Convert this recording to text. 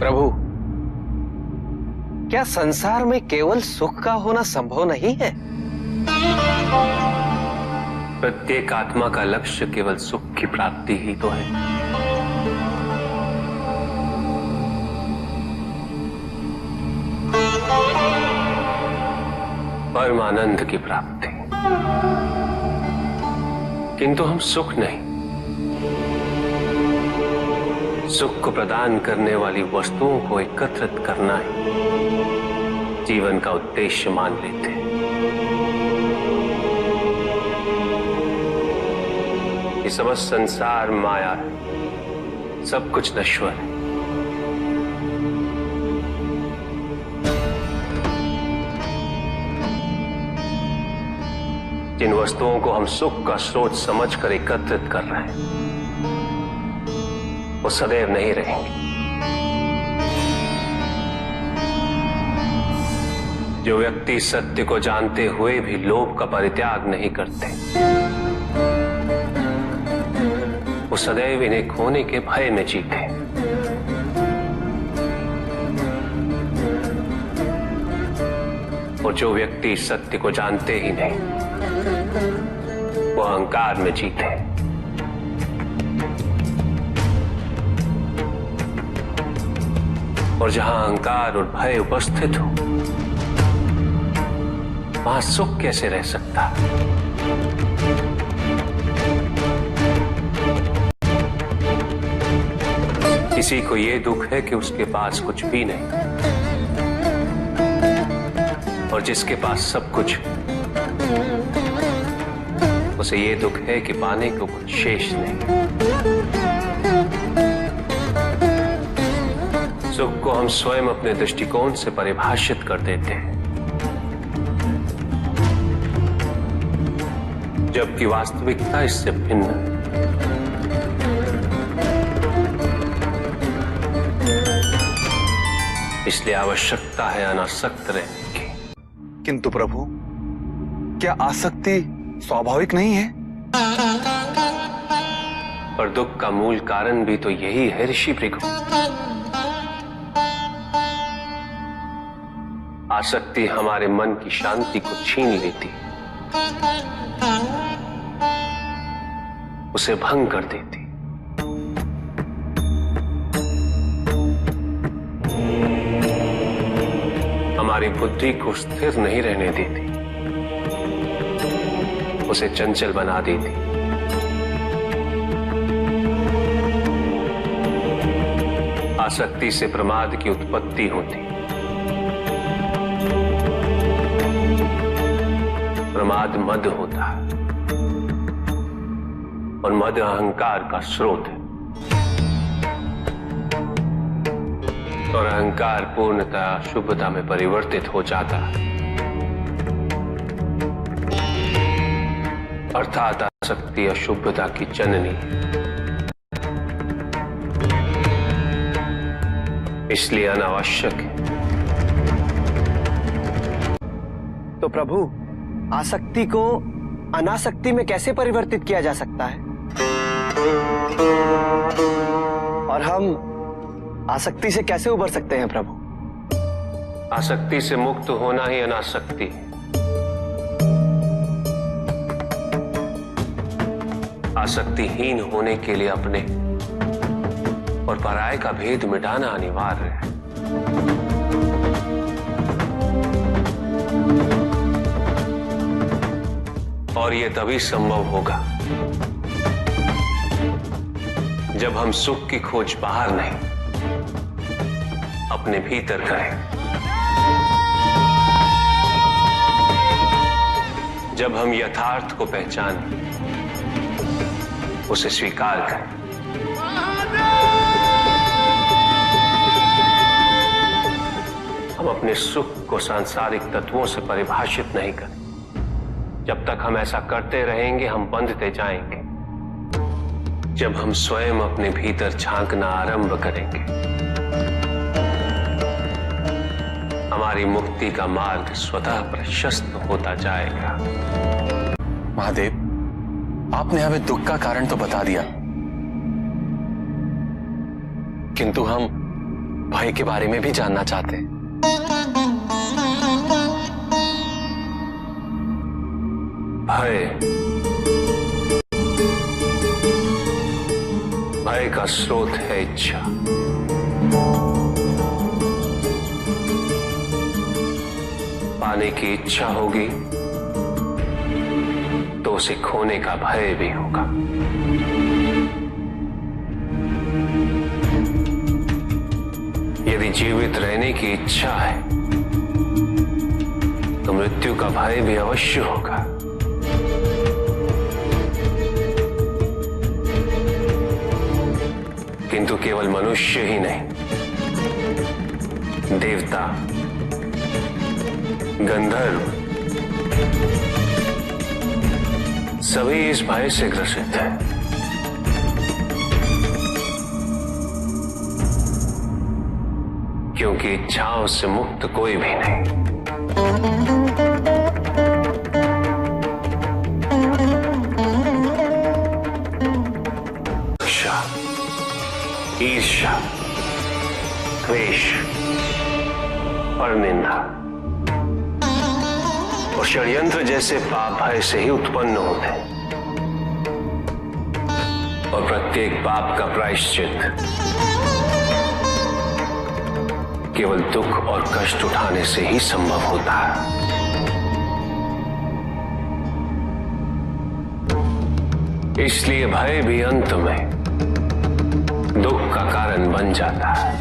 प्रभु, क्या संसार में केवल सुख का होना संभव नहीं है? प्रत्येक आत्मा का लक्ष्य केवल सुख की प्राप्ति ही तो है। परमानंद की प्राप्ति। किंतु हम सुख नहीं, सुख को प्रदान करने वाली वस्तुओं को एकत्रित करना ही जीवन का उद्देश्य मान लेते हैं। ये समस्त संसार माया है, सब कुछ नश्वर है। जिन वस्तुओं को हम सुख का स्रोत समझकर एकत्रित कर रहे हैं, वो सदैव नहीं रहेंगे। जो व्यक्ति सत्य को जानते हुए भी लोभ का परित्याग नहीं करते, वो सदैव इन्हें खोने के भय में जीते। और जो व्यक्ति सत्य को जानते ही नहीं, वो अहंकार में जीते। और जहां अहंकार और भय उपस्थित हो, वहां सुख कैसे रह सकता? किसी को यह दुख है कि उसके पास कुछ भी नहीं, और जिसके पास सब कुछ, उसे यह दुख है कि पाने को कुछ शेष नहीं। सुख को हम स्वयं अपने दृष्टिकोण से परिभाषित कर देते हैं, जबकि वास्तविकता इससे भिन्न है। इसलिए आवश्यकता है अनासक्त रहने की। किंतु प्रभु, क्या आसक्ति स्वाभाविक नहीं है? और दुख का मूल कारण भी तो यही है ऋषि भृगु। आसक्ति हमारे मन की शांति को छीन लेती, उसे भंग कर देती। हमारी बुद्धि को स्थिर नहीं रहने देती, उसे चंचल बना देती। आसक्ति से प्रमाद की उत्पत्ति होती। प्रमाद मद होता है, और मद अहंकार का स्रोत है। और अहंकार पूर्णतः शुभता में परिवर्तित हो जाता है, अर्थात आसक्ति अशुभता की जननी। इसलिए अनावश्यक है। तो प्रभु, आसक्ति को अनासक्ति में कैसे परिवर्तित किया जा सकता है? और हम आसक्ति से कैसे उबर सकते हैं प्रभु? आसक्ति से मुक्त होना ही अनासक्ति है। आसक्तिहीन होने के लिए अपने और पराये का भेद मिटाना अनिवार्य है। और यह तभी संभव होगा जब हम सुख की खोज बाहर नहीं, अपने भीतर करें। जब हम यथार्थ को पहचानें, उसे स्वीकार करें। हम अपने सुख को सांसारिक तत्वों से परिभाषित नहीं करें। जब तक हम ऐसा करते रहेंगे, हम बंधते जाएंगे। जब हम स्वयं अपने भीतर झांकना आरंभ करेंगे, हमारी मुक्ति का मार्ग स्वतः प्रशस्त होता जाएगा। महादेव, आपने हमें दुख का कारण तो बता दिया, किंतु हम भय के बारे में भी जानना चाहते हैं। भय का स्रोत है इच्छा। पाने की इच्छा होगी तो उसे खोने का भय भी होगा। यदि जीवित रहने की इच्छा है तो मृत्यु का भय भी अवश्य होगा। किंतु केवल मनुष्य ही नहीं, देवता, गंधर्व सभी इस भय से ग्रसित हैं। क्योंकि इच्छाओं से मुक्त कोई भी नहीं। ईर्ष्या, द्वेष और निंदा और षड्यंत्र जैसे पाप भय से ही उत्पन्न होते हैं। और प्रत्येक पाप का प्रायश्चित केवल दुख और कष्ट उठाने से ही संभव होता है। इसलिए भय भी अंत में दुख का कारण बन जाता है।